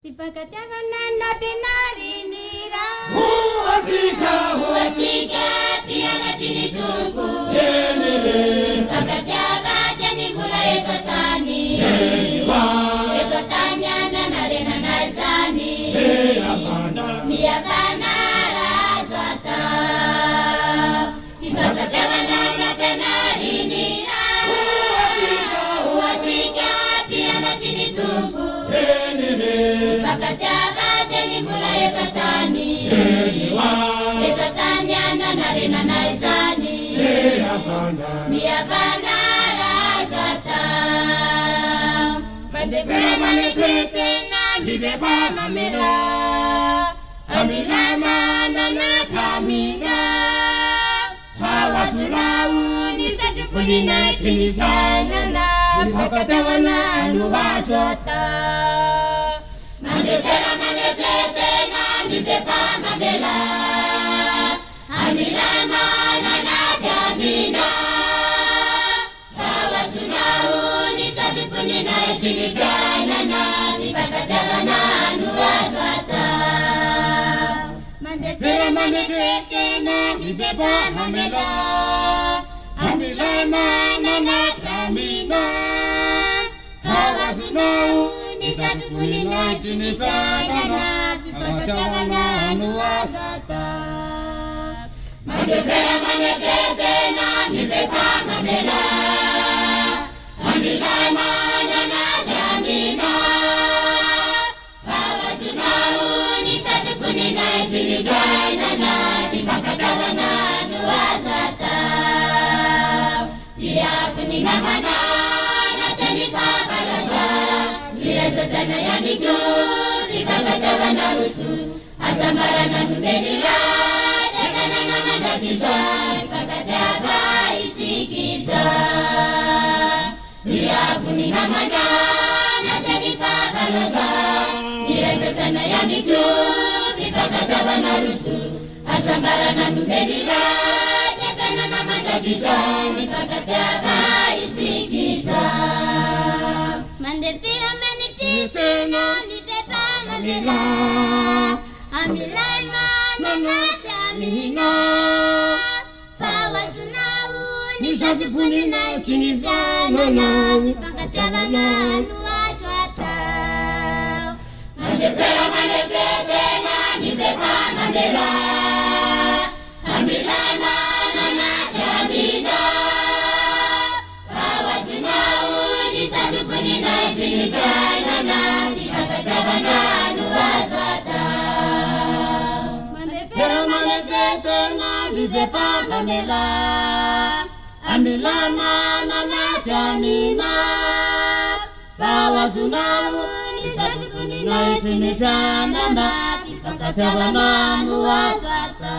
Tifakatavanana binarinira Huwasika pia na chini tupu Fakatavatani mula ekotani Ekotanyana na rena naisani Miyavana rasata Tifakatavanana binarinira Huwasika pia na chini tupu Fakatavatani mula ekotani Ekotanyana na rena naisani Miyavana rasata Madefera manetete na libeba mamela Amila mana na kamila Hawasurau ni satupuni na tinifanya na Fakatawana nuwasota Madefera manetete na libeba mamela Amila mana na kamila Hawasurau ni satupuni na tinifanya na Fakatawana nuwasota Mandefera manetete na libeba mamela Amila mana na kamina Hawasunau ni satupuni na tinifanya na Fakatawana nuwasota Mandefera manetete na libeba mamela Amila mana na kamina Hawasunau ni satupuni na tinifanya na Fakatawana nuwasota Tiafuni na mana na tinifabalaza Mirasa sana ya niku Fakatawana rusu Asambara na numenira Dekana na mandakiza Fakatava isikiza Tiafuni na mana na tinifabalaza Mirasa sana ya niku Fakatawana rusu Asambara na numenira Dekana na mandakiza Fakatava isikiza Mandefera manetete na libeba mamela Amila mana na kamina Hawasunau ni satupuni na tinifanya na Fakatawana nuwasota Mandefera manetete na libeba mamela Amila mana na kamina Hawasunau ni satupuni na tinifanya na Fakatawana nuwasota Mandefera manetete na libeba mamela Amila mana na kamina Hawasunau ni satupuni na tinifanya na Fakatawana nuwasota